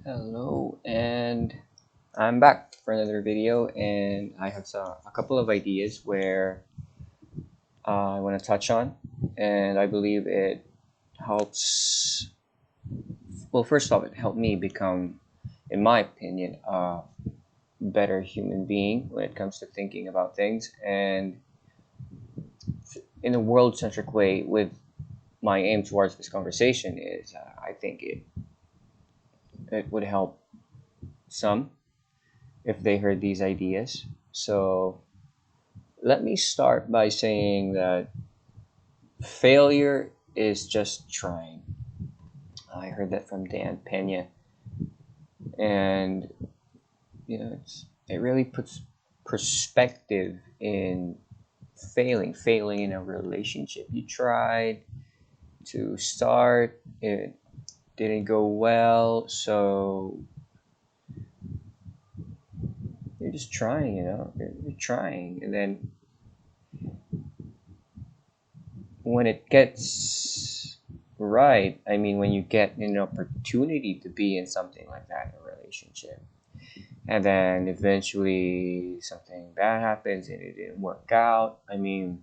Hello, and I'm back for another video, and I have a couple of ideas where I want to touch on, and I believe it helps. Well, first off, it helped me become, in my opinion, a better human being when it comes to thinking about things, and in a world-centric way. With my aim towards this conversation is, I think it would help some if they heard these ideas. So let me start by saying that failure is just trying. I heard that from Dan Pena, and it really puts perspective in failing in a relationship you tried to start. It didn't go well, so you're just trying. You're trying, and then when it gets right, I mean, when you get an opportunity to be in something like that in a relationship, and then eventually something bad happens and it didn't work out. I mean,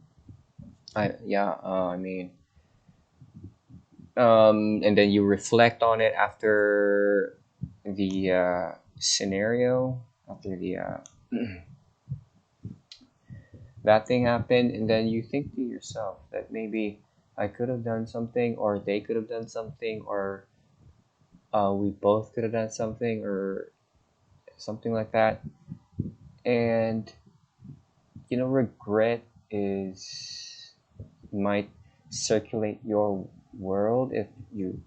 and then you reflect on it after the scenario, after the that thing happened, and then you think to yourself that maybe I could have done something, or they could have done something, or we both could have done something, or something like that. And regret is might circulate your world if you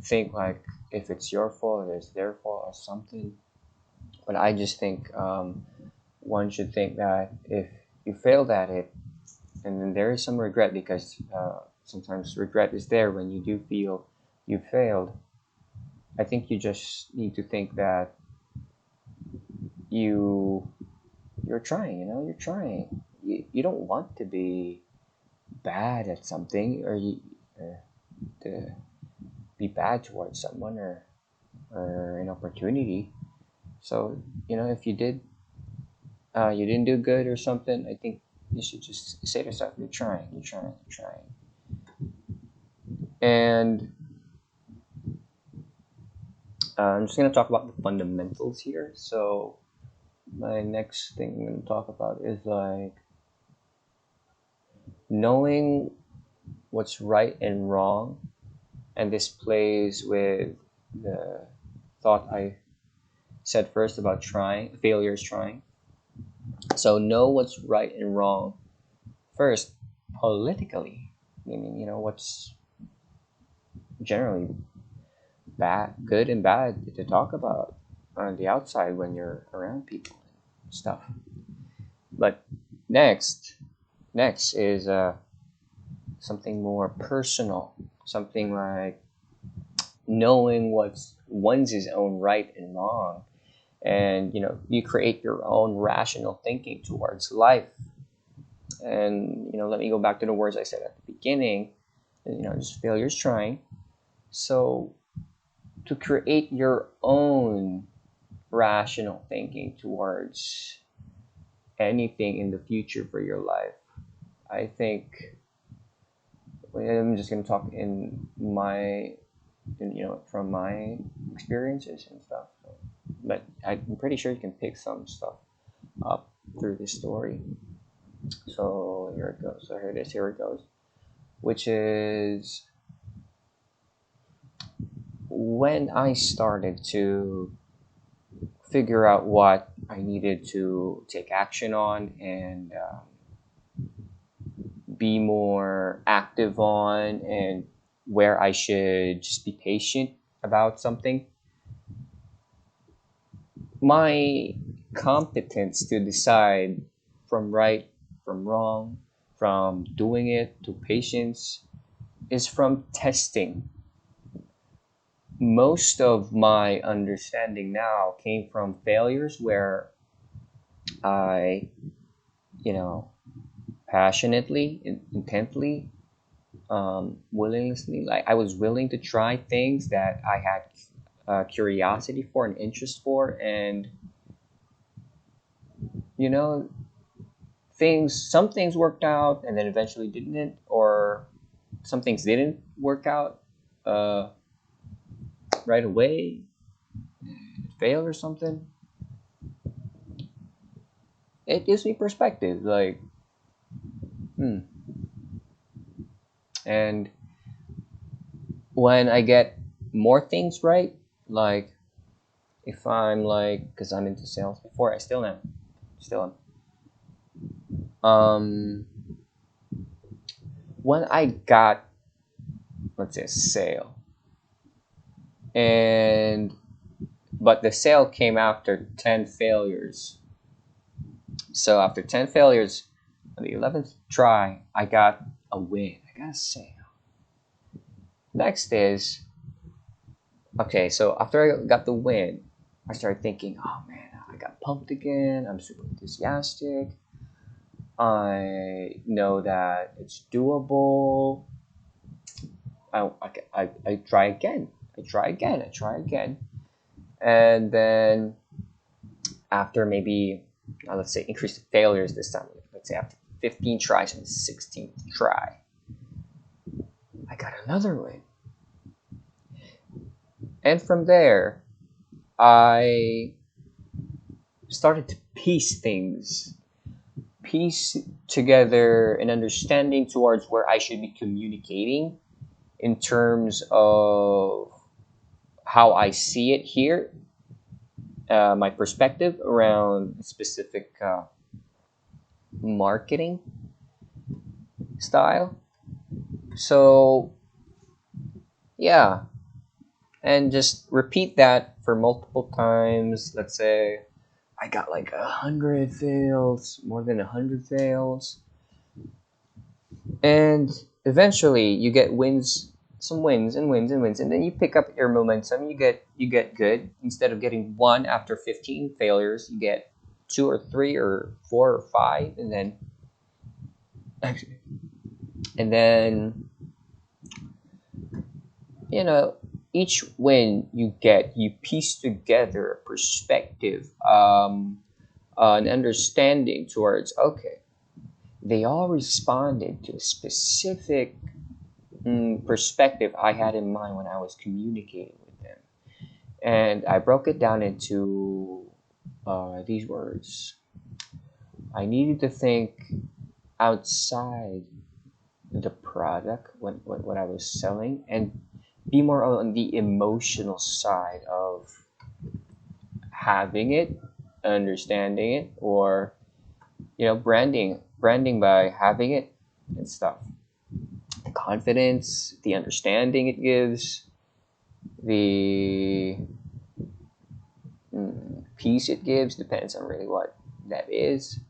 think like if it's your fault or it's their fault or something. But I just think one should think that if you failed at it, and then there is some regret, because sometimes regret is there when you do feel you failed. I think you just need to think that you you're trying. You're trying. You don't want to be bad at something, or to be bad towards someone, or an opportunity. So if you didn't do good or something, I think you should just say to yourself, you're trying, you're trying, you're trying. And I'm just going to talk about the fundamentals here. So my next thing I'm going to talk about is like knowing what's right and wrong. And this plays with the thought I said first about trying, failure is trying. So know what's right and wrong first, politically, meaning what's generally bad, good and bad to talk about on the outside when you're around people and stuff. But next, next is something more personal, something like knowing what's one's his own right and wrong, and you create your own rational thinking towards life. And let me go back to the words I said at the beginning. Just failure's trying. So to create your own rational thinking towards anything in the future for your life, I think I'm just going to talk from my experiences and stuff. But I'm pretty sure you can pick some stuff up through this story. So here it goes. So here it is. Here it goes. Which is when I started to figure out what I needed to take action on, and be more active on, and where I should just be patient about something. My competence to decide from right from wrong, from doing it to patience, is from testing. Most of my understanding now came from failures where I, you know, passionately, intently, willingly, like I was willing to try things that I had curiosity for and interest for, and you know, some things worked out and then eventually didn't, or some things didn't work out uh, right away, failed or something. It gives me perspective, like, hmm. And when I get more things right, like if I'm like, because I'm into sales before, I still am. When I got, let's say, a sale, and but the sale came after 10 failures. So after 10 failures, on the 11th try, I got a win. I got a sale. Next is, okay, so after I got the win, I started thinking, oh man, I got pumped again. I'm super enthusiastic. I know that it's doable. I try again. I try again. I try again. And then after maybe, let's say, increase the failures this time, let's say after 15 tries on the 16th try, I got another win. And from there, I started to piece together an understanding towards where I should be communicating in terms of how I see it here, my perspective around specific marketing style. So, yeah, and just repeat that for multiple times. Let's say I got like 100 fails, more than 100 fails, and eventually you get wins, some wins and wins and wins, and then you pick up your momentum. You get good. Instead of getting one after 15 failures, you get two or three or four or five, and then actually, and then you know each win you get, you piece together a perspective, an understanding towards, okay, they all responded to a specific perspective I had in mind when I was communicating with them. And I broke it down into these words. I needed to think outside the product when I was selling, and be more on the emotional side of having it, understanding it, or branding by having it and stuff. The confidence, the understanding it gives, the peace it gives, depends on really what that is.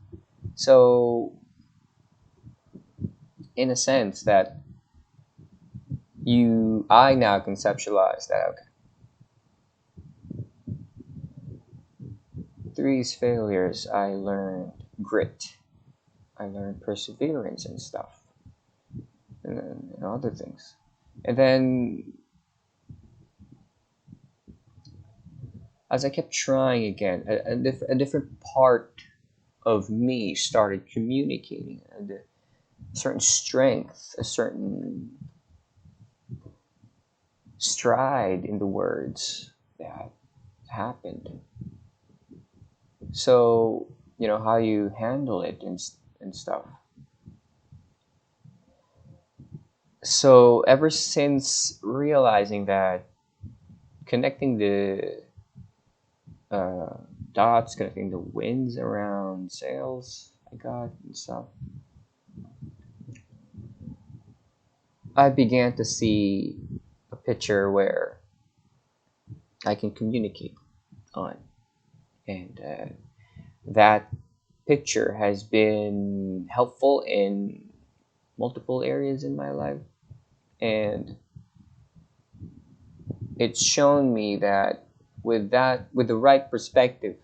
So, in a sense, that I now conceptualize that, okay, through these failures, I learned grit, I learned perseverance and stuff, and other things. And then, as I kept trying again, a different part of me started communicating, and a certain strength, a certain stride in the words that happened. So, how you handle it and stuff. So, ever since realizing that, connecting the uh, dots, connecting the wins around sales I got and stuff, I began to see a picture where I can communicate on. And that picture has been helpful in multiple areas in my life. And it's shown me that with the right perspective,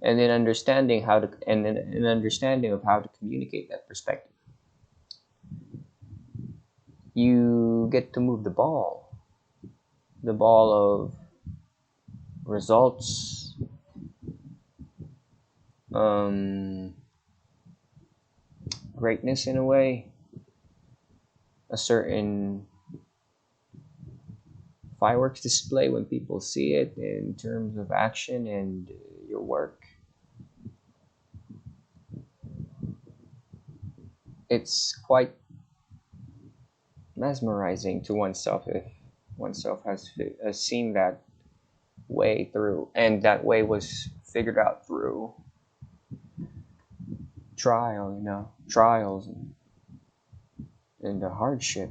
and an understanding of how to communicate that perspective, you get to move the ball. the ball of results, um, greatness in a way, a certain fireworks display when people see it in terms of action and your work. It's quite mesmerizing to oneself if oneself has seen that way through, and that way was figured out through trials and the hardship.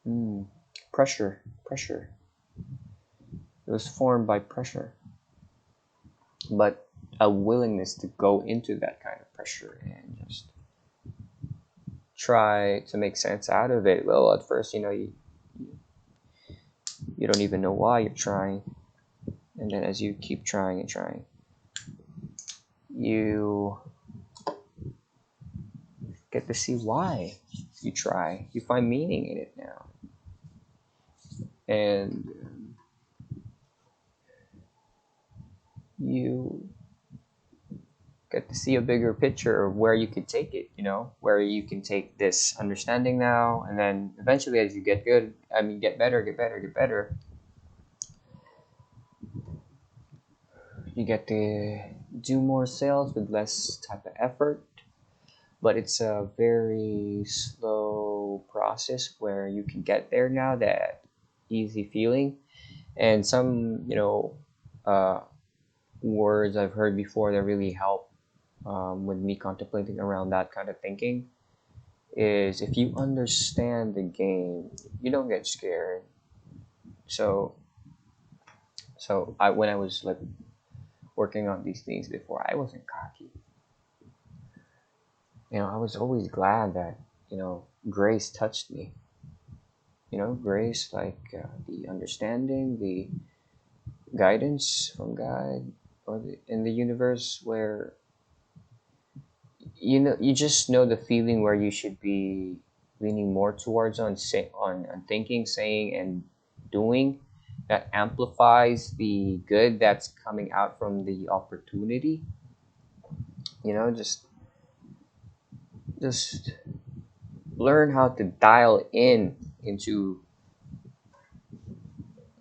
Mm, pressure. It was formed by pressure, but a willingness to go into that kind of pressure and just try to make sense out of it. Well, at first, you don't even know why you're trying, and then as you keep trying and trying, you get to see why you try. You find meaning in it now, and you get to see a bigger picture of where you could take it. Where you can take this understanding now, and then eventually, as you get good, I mean, get better, get better, get better. You get to do more sales with less type of effort, but it's a very slow process where you can get there now, that easy feeling. And some uh, words I've heard before that really help with me contemplating around that kind of thinking is, if you understand the game, you don't get scared. So so I when I was like working on these things before, I wasn't cocky. I was always glad that grace touched me. Grace, like the understanding, the guidance from God, or in the universe, where you just know the feeling where you should be leaning more towards on thinking, saying, and doing, that amplifies the good that's coming out from the opportunity. Just learn how to dial in into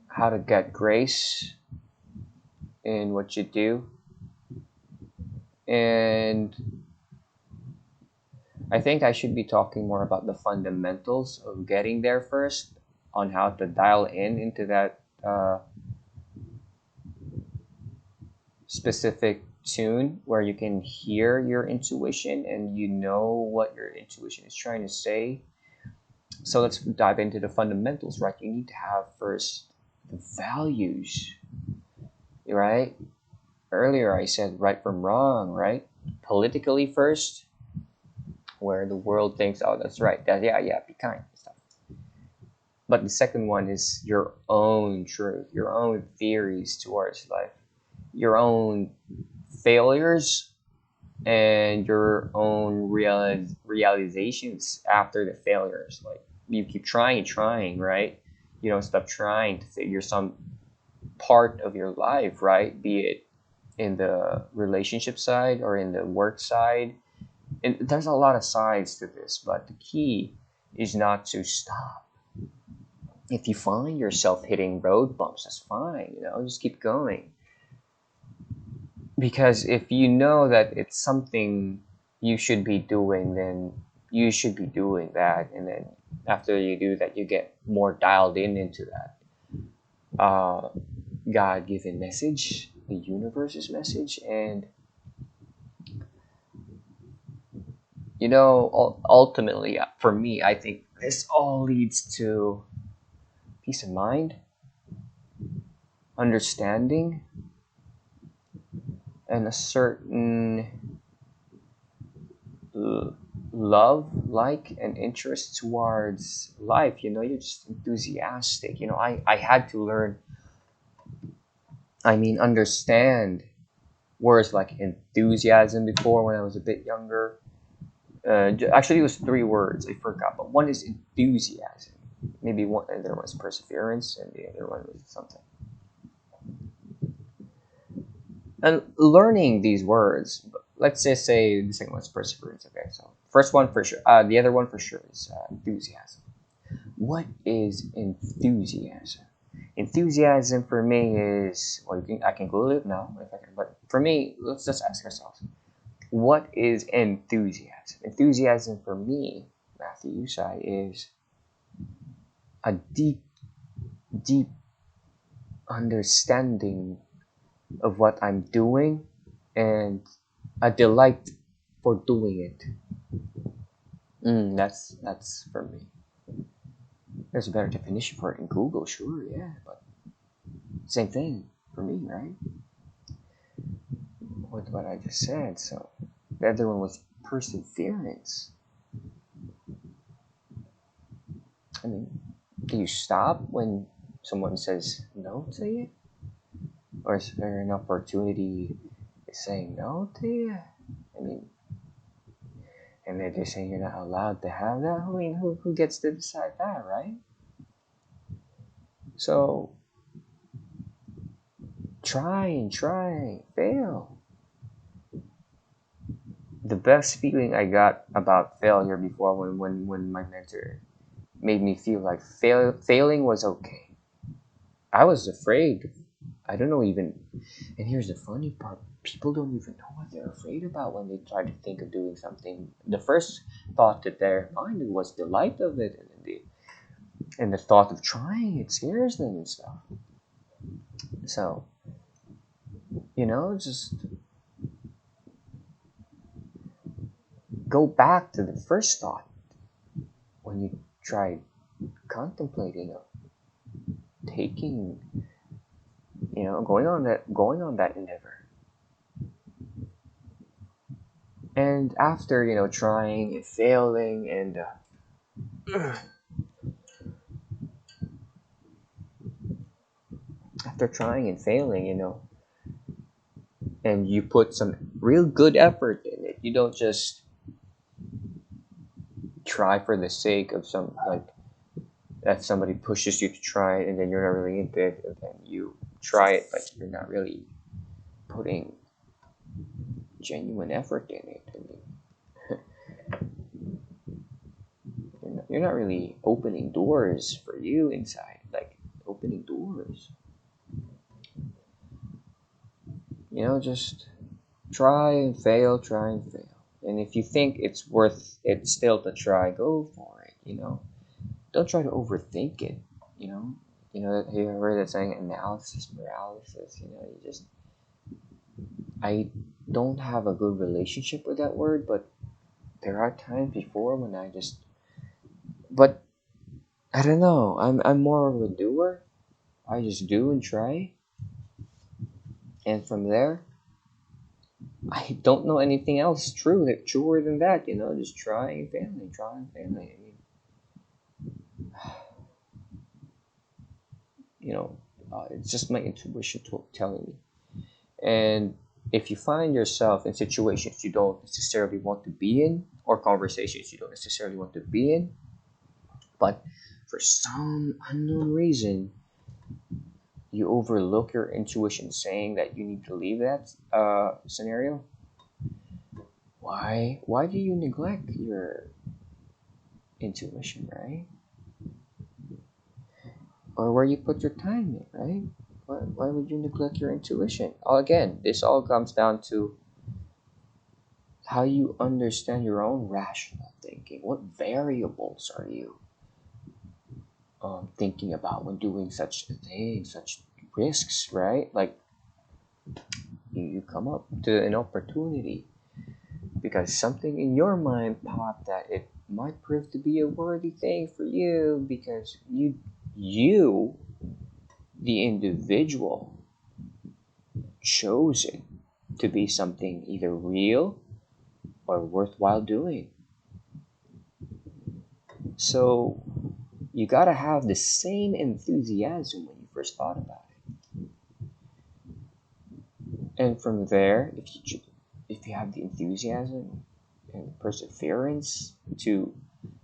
how to get grace in what you do. And I think I should be talking more about the fundamentals of getting there first, on how to dial in into that specific tune where you can hear your intuition and you know what your intuition is trying to say. So let's dive into the fundamentals, right? You need to have first the values, right? Earlier I said right from wrong, right? Politically first, where the world thinks, oh, that's right, yeah, be kind and stuff. But the second one is your own truth, your own theories towards life, your own failures, and your own realizations after the failures. Like, you keep trying and trying, right? You don't stop trying to figure some part of your life, right? Be it in the relationship side or in the work side. And there's a lot of sides to this, but the key is not to stop. If you find yourself hitting road bumps, that's fine, just keep going. Because if you know that it's something you should be doing, then you should be doing that. And then after you do that, you get more dialed in into that uh, God given message, the universe's message. And ultimately, for me, I think this all leads to peace of mind, understanding, and a certain love, like, and interest towards life. You're just enthusiastic. I had to learn, I mean, understand words like enthusiasm before, when I was a bit younger. Actually, it was three words I forgot, but one is enthusiasm. Maybe one, and there was perseverance, and the other one was something. And learning these words, let's just say the second one's perseverance. Okay, so first one for sure. The other one for sure is enthusiasm. What is enthusiasm? Enthusiasm for me is, well, I can Google it now if I can, but for me, let's just ask ourselves, what is enthusiasm? Enthusiasm for me, Matthew Usai, is a deep, deep understanding of what I'm doing and a delight for doing it. That's for me. There's a better definition for it in Google, sure, yeah, but same thing for me, right? With what I just said. So the other one was perseverance. I mean, do you stop when someone says no to you? Or is there an opportunity saying no to you? I mean, and they're just saying you're not allowed to have that? I mean, who gets to decide that, right? So try, fail. The best feeling I got about failure before when my mentor made me feel like failing was okay. I was afraid. I don't know even. And here's the funny part: people don't even know what they're afraid about when they try to think of doing something. The first thought that their mind was the light of it, and the thought of trying it scares them and stuff. So just go back to the first thought when you try contemplating of taking, going on that endeavor. And after trying and failing and after trying and failing, and you put some real good effort in it, you don't just try for the sake of some, like, that somebody pushes you to try it and then you're not really into it, and then you try it but you're not really putting genuine effort in it. I mean, you're not really opening doors for you inside, like opening doors. Just try and fail. And if you think it's worth it still to try, go for it. Don't try to overthink it. You know, you heard that saying, analysis paralysis. You just, I don't have a good relationship with that word, but there are times before when but I don't know. I'm more of a doer. I just do and try, and from there, I don't know anything else truer than that. Just trying, failing, trying, failing. I mean, it's just my intuition telling me. And if you find yourself in situations you don't necessarily want to be in, or conversations you don't necessarily want to be in, but for some unknown reason you overlook your intuition saying that you need to leave that scenario, why do you neglect your intuition, right? Or where you put your time in, right? Why would you neglect your intuition? Again, this all comes down to how you understand your own rational thinking. What variables are you thinking about when doing such things, such risks, right? Like, you come up to an opportunity because something in your mind popped that it might prove to be a worthy thing for you because you, the individual, chose it to be something either real or worthwhile doing. So you gotta have the same enthusiasm when you first thought about it. And from there, if you have the enthusiasm and perseverance to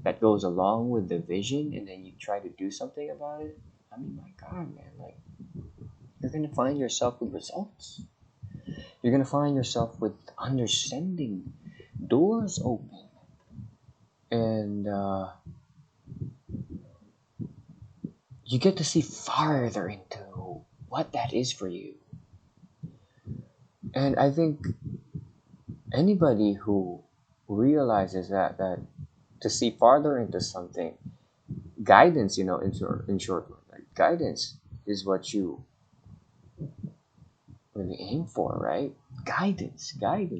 that goes along with the vision, and then you try to do something about it, I mean, my God, man, like, you're gonna find yourself with results. You're gonna find yourself with understanding, doors open, and you get to see farther into what that is for you. And I think anybody who realizes that to see farther into something, guidance, in short, like, guidance is what you really aim for, right? Guidance. Like,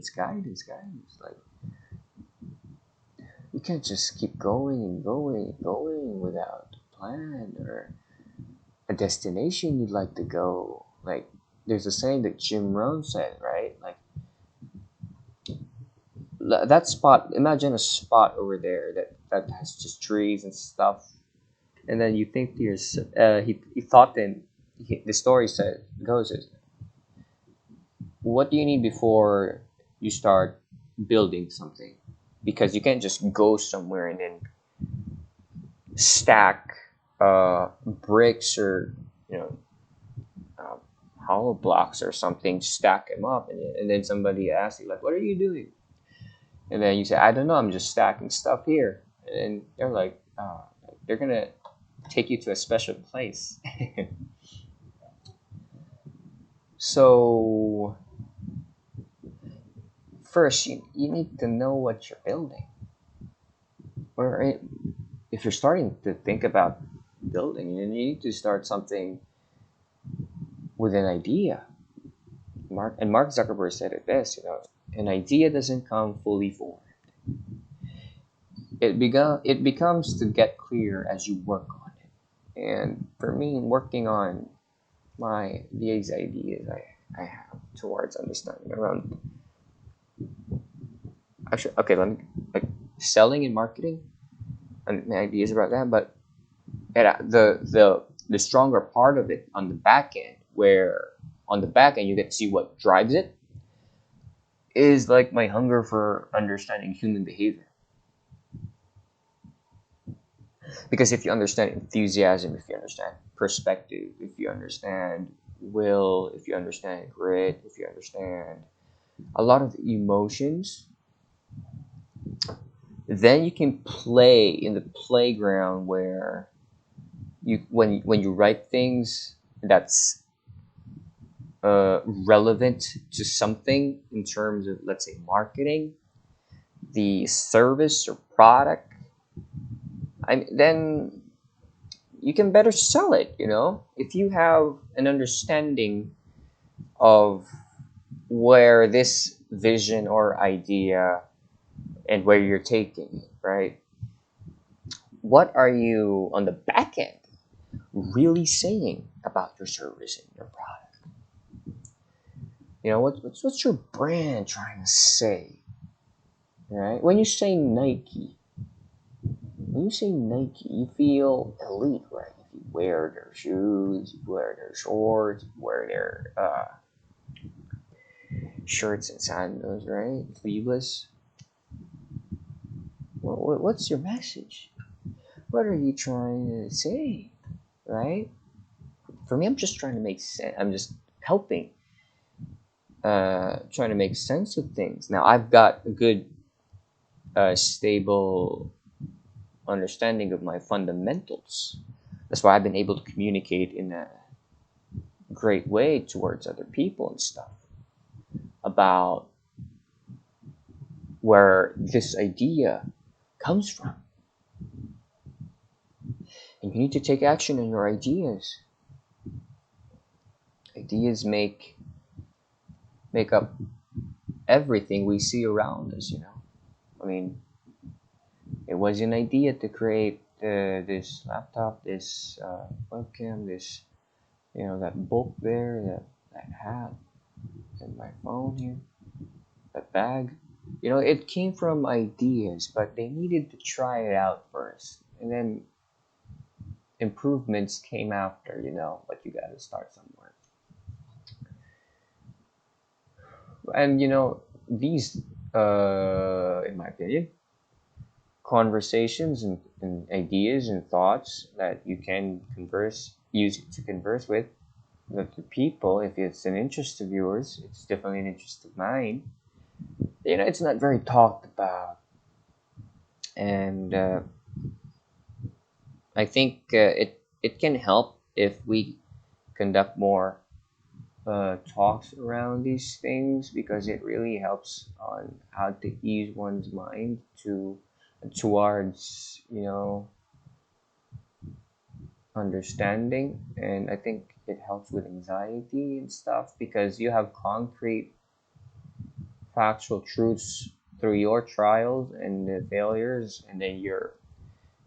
you can't just keep going and going and going without a plan or a destination you'd like to go. Like, there's a saying that Jim Rohn said, right? Like, that spot. Imagine a spot over there that has just trees and stuff, and then you think to yourself, he thought then, the story goes is, what do you need before you start building something? Because you can't just go somewhere and then stack bricks or, you know uh, hollow blocks or something, stack them up, and then somebody asks you, like, what are you doing? And then you say, I don't know, I'm just stacking stuff here. And they're like, they're gonna take you to a special place. So first, you need to know what you're building. Or if you're starting to think about building, you need to start something with an idea. Mark Zuckerberg said it best, an idea doesn't come fully formed. It becomes to get clear as you work on it. And for me, working on these ideas I have towards understanding around, actually, okay, let me, like, selling and marketing and my ideas about that, but the stronger part of it on the back end, where on the back end you get to see what drives it, is like my hunger for understanding human behavior. Because if you understand enthusiasm, if you understand perspective, if you understand will, if you understand grit, if you understand a lot of the emotions, then you can play in the playground where when you write things that's relevant to something in terms of, let's say, marketing, the service or product, then you can better sell it. If you have an understanding of where this vision or idea and where you're taking it, right? What are you on the back end really saying about your service and your product? What's your brand trying to say, right? When you say Nike, you feel elite, right? If you wear their shoes, you wear their shorts, you wear their shirts and sandals, right? Sleeveless. What's your message? What are you trying to say, right? For me, I'm just trying to make sense. I'm just helping, trying to make sense of things. Now, I've got a good, stable understanding of my fundamentals. That's why I've been able to communicate in a great way towards other people and stuff about where this idea comes from. And you need to take action on your ideas. Ideas make up everything we see around us. I mean, it was an idea to create this laptop, this webcam, this, that book there, that hat, and my phone here, that bag. It came from ideas, but they needed to try it out first, and then improvements came after. But you got to start somewhere. And these, in my opinion, conversations and ideas and thoughts that you can use to converse with the people. If it's an interest of yours, it's definitely an interest of mine. It's not very talked about, and I think it can help if we conduct more talks around these things, because it really helps on how to ease one's mind towards understanding. And I think it helps with anxiety and stuff, because you have concrete factual truths through your trials and the failures, and then your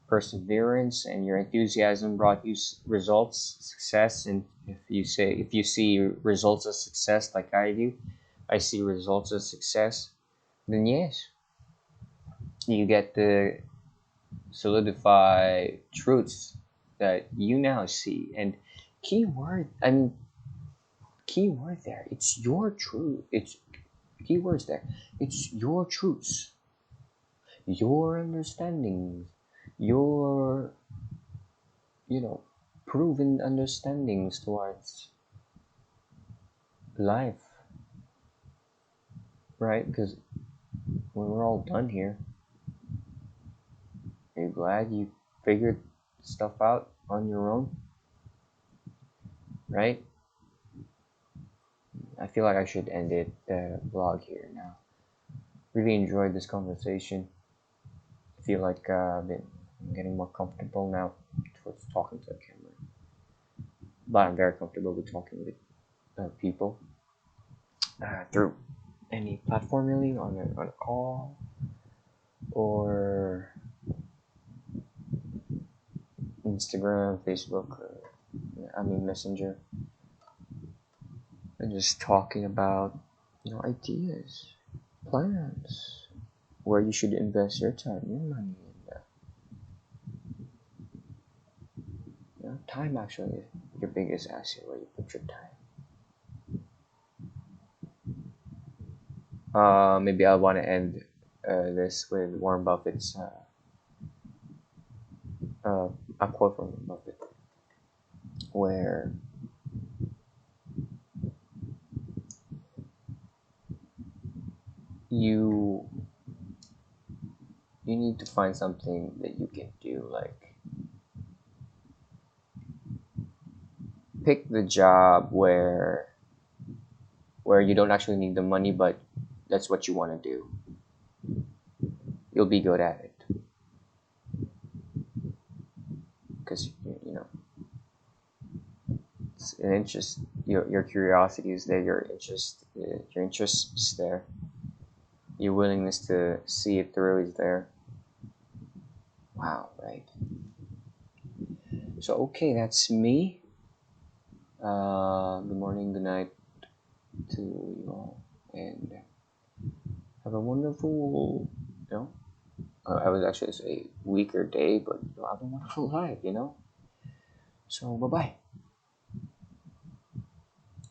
perseverance and your enthusiasm brought you results, success. And if you see results of success like I do, I see results of success, then yes, you get to solidify truths that you now see. And keyword, I mean, keyword there, it's your truth. It's keywords there. It's your truths, your understandings, your you know proven understandings towards life, right? Because when we're all done here, are you glad you figured stuff out on your own, right? I feel like I should end the vlog here now. Really enjoyed this conversation. I feel like I'm getting more comfortable now towards talking to the camera, but I'm very comfortable with talking with people through any platform, really, on a call or Instagram, Facebook, Messenger, and just talking about ideas, plans, where you should invest your time, your money, and time actually is your biggest asset. Where you put your time. Maybe I want to end this with Warren Buffett's uh, a quote from Buffett, where you you need to find something that you can do, like pick the job where you don't actually need the money, but that's what you want to do. You'll be good at it, because it's an interest. Your curiosity is there. Your interest is there. Your willingness to see it through is there. Wow, right? So okay, that's me. Good morning, good night to you all, and have a wonderful, I was actually say week or day, but have a wonderful life. So bye bye.